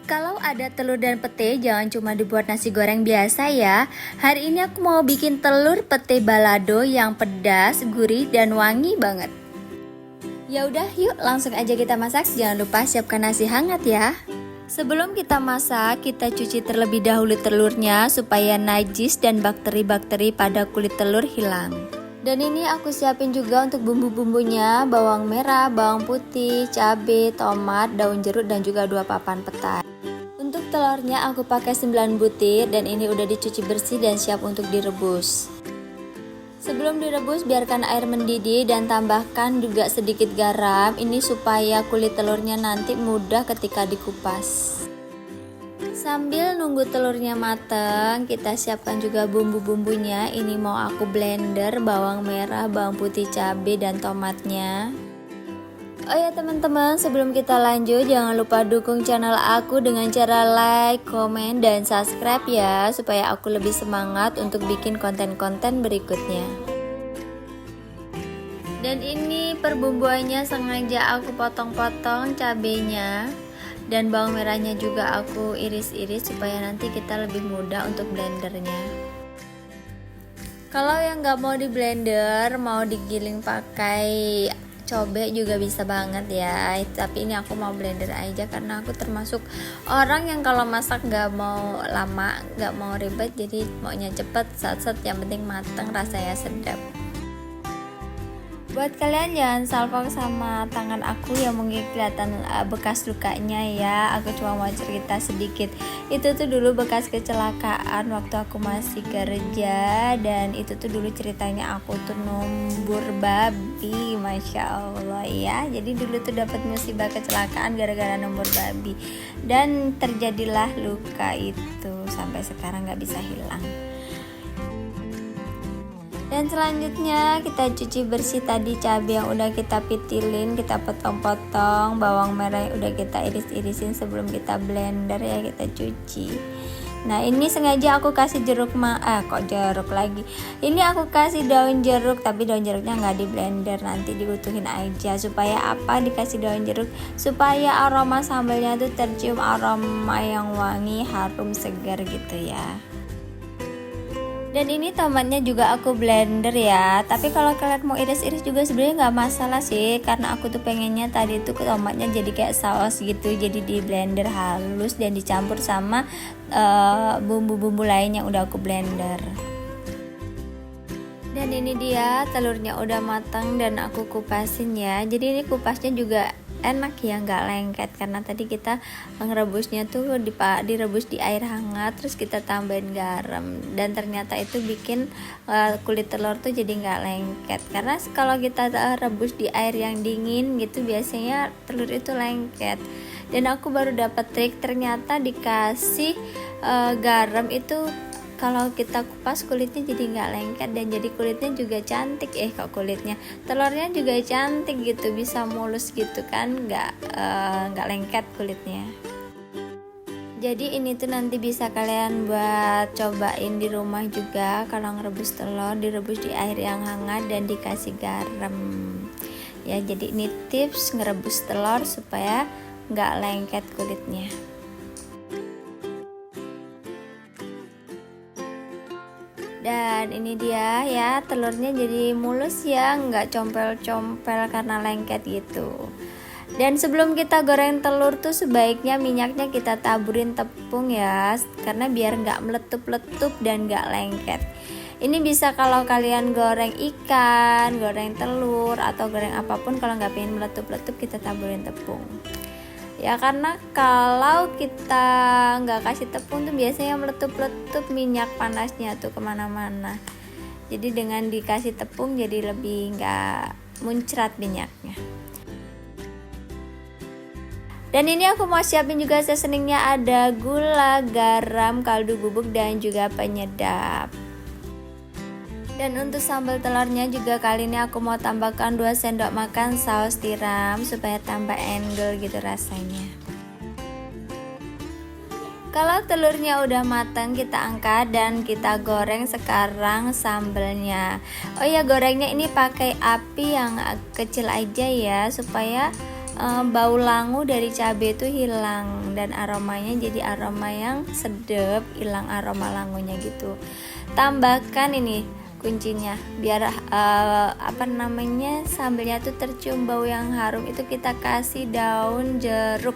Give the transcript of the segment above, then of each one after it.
Kalau ada telur dan pete, jangan cuma dibuat nasi goreng biasa ya. Hari ini aku mau bikin telur pete balado yang pedas, gurih, dan wangi banget. Ya udah, yuk langsung aja kita masak. Jangan lupa siapkan nasi hangat ya. Sebelum kita masak, kita cuci terlebih dahulu telurnya supaya najis dan bakteri-bakteri pada kulit telur hilang. Dan ini aku siapin juga untuk bumbu-bumbunya, bawang merah, bawang putih, cabai, tomat, daun jeruk, dan juga 2 papan petai. Untuk telurnya aku pakai 9 butir dan ini udah dicuci bersih dan siap untuk direbus. Sebelum direbus biarkan air mendidih dan tambahkan juga sedikit garam, ini supaya kulit telurnya nanti mudah ketika dikupas. Sambil nunggu telurnya mateng, kita siapkan juga bumbu-bumbunya. Ini mau aku blender bawang merah, bawang putih, cabai, dan tomatnya. Oh ya teman-teman, sebelum kita lanjut jangan lupa dukung channel aku dengan cara like, komen, dan subscribe ya, supaya aku lebih semangat untuk bikin konten-konten berikutnya. Dan ini perbumbuannya sengaja aku potong-potong cabenya, dan bawang merahnya juga aku iris-iris supaya nanti kita lebih mudah untuk blendernya. Kalau yang nggak mau di blender, mau digiling pakai cobek juga bisa banget ya, tapi ini aku mau blender aja karena aku termasuk orang yang kalau masak nggak mau lama, nggak mau ribet, jadi maunya cepet, sat-sat, yang penting mateng, rasanya sedap. Buat kalian jangan salfok sama tangan aku yang mungkin kelihatan bekas lukanya ya. Aku cuma mau cerita sedikit. Itu tuh dulu bekas kecelakaan waktu aku masih kerja, dan itu tuh dulu ceritanya aku tuh numbur babi, masya Allah ya. Jadi dulu tuh dapat musibah kecelakaan gara-gara numbur babi, dan terjadilah luka itu sampai sekarang nggak bisa hilang. Dan selanjutnya kita cuci bersih tadi cabai yang udah kita pitilin, kita potong-potong, bawang merah yang udah kita iris-irisin sebelum kita blender ya, kita cuci. Nah ini sengaja aku kasih jeruk kok jeruk lagi. Ini aku kasih daun jeruk, tapi daun jeruknya nggak di blender, nanti diutuhin aja. Supaya apa dikasih daun jeruk? Supaya aroma sambalnya tuh tercium aroma yang wangi, harum, segar gitu ya. Dan ini tomatnya juga aku blender ya, tapi kalau kalian mau iris-iris juga sebenarnya nggak masalah sih, karena aku tuh pengennya tadi tuh tomatnya jadi kayak saus gitu, jadi di blender halus dan dicampur sama bumbu-bumbu lain yang udah aku blender. Dan ini dia telurnya udah matang dan aku kupasin ya, jadi ini kupasnya juga enak ya, nggak lengket, karena tadi kita ngerebusnya tuh direbus di air hangat, terus kita tambahin garam, dan ternyata itu bikin kulit telur tuh jadi nggak lengket. Karena kalau kita rebus di air yang dingin gitu biasanya telur itu lengket. Dan aku baru dapat trik, ternyata dikasih garam itu kalau kita kupas kulitnya jadi nggak lengket, dan jadi kulitnya juga cantik. Kok kulitnya telurnya juga cantik gitu, bisa mulus gitu kan, nggak lengket kulitnya. Jadi ini tuh nanti bisa kalian buat cobain di rumah juga. Kalau ngerebus telur, direbus di air yang hangat dan dikasih garam ya. Jadi ini tips ngerebus telur supaya nggak lengket kulitnya. Dan ini dia ya, telurnya jadi mulus ya, nggak compel-compel karena lengket gitu. Dan sebelum kita goreng telur tuh sebaiknya minyaknya kita taburin tepung ya, karena biar nggak meletup-letup dan nggak lengket. Ini bisa kalau kalian goreng ikan, goreng telur, atau goreng apapun, kalau nggak pengen meletup-letup kita taburin tepung. Ya karena kalau kita nggak kasih tepung tuh biasanya meletup-letup minyak panasnya tuh kemana-mana. Jadi dengan dikasih tepung jadi lebih nggak muncrat minyaknya. Dan ini aku mau siapin juga seasoningnya, ada gula, garam, kaldu bubuk, dan juga penyedap. Dan untuk sambal telurnya juga kali ini aku mau tambahkan 2 sendok makan saus tiram supaya tambah endol gitu rasanya. Kalau telurnya udah matang kita angkat dan kita goreng sekarang sambalnya. Oh ya, gorengnya ini pakai api yang kecil aja ya, supaya bau langu dari cabai itu hilang dan aromanya jadi aroma yang sedap, hilang aroma langunya gitu. Tambahkan ini kuncinya biar sambelnya tuh tercium bau yang harum, itu kita kasih daun jeruk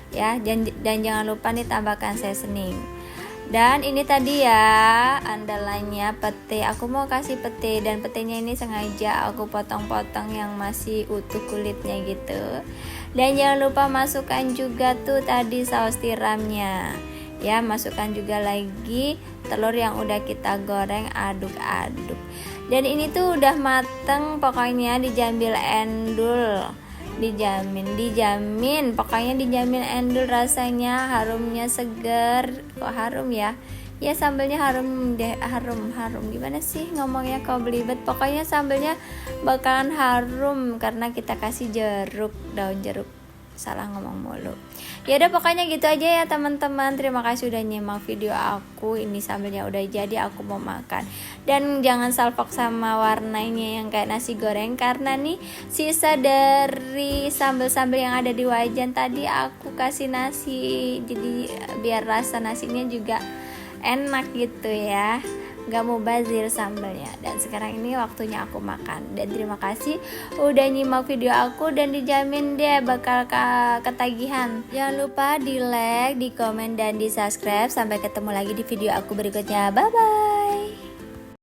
ya, dan jangan lupa nih tambahkan seasoning. Dan ini tadi ya andalannya pete. Aku mau kasih pete, dan petenya ini sengaja aku potong-potong yang masih utuh kulitnya gitu. Dan jangan lupa masukkan juga tuh tadi saus tiramnya. Ya, masukkan juga lagi telur yang udah kita goreng, aduk-aduk. Dan ini tuh udah mateng, pokoknya dijamin endul. Dijamin pokoknya dijamin endul, rasanya harumnya seger. Kok harum ya sambelnya harum deh, harum gimana sih ngomongnya kok belibet, pokoknya sambelnya bakalan harum karena kita kasih daun jeruk, salah ngomong mulu. Ya udah pokoknya gitu aja ya teman-teman. Terima kasih udah nyimak video aku. Ini sambelnya udah jadi, aku mau makan. Dan jangan salfok sama warnanya yang kayak nasi goreng, karena nih sisa dari sambel-sambel yang ada di wajan tadi aku kasih nasi, jadi biar rasa nasinya juga enak gitu ya, gak mau bazir sambelnya. Dan sekarang ini waktunya aku makan. Dan terima kasih udah nyimak video aku, dan dijamin deh bakal ketagihan. Jangan lupa di like, di komen, dan di subscribe. Sampai ketemu lagi di video aku berikutnya. Bye bye.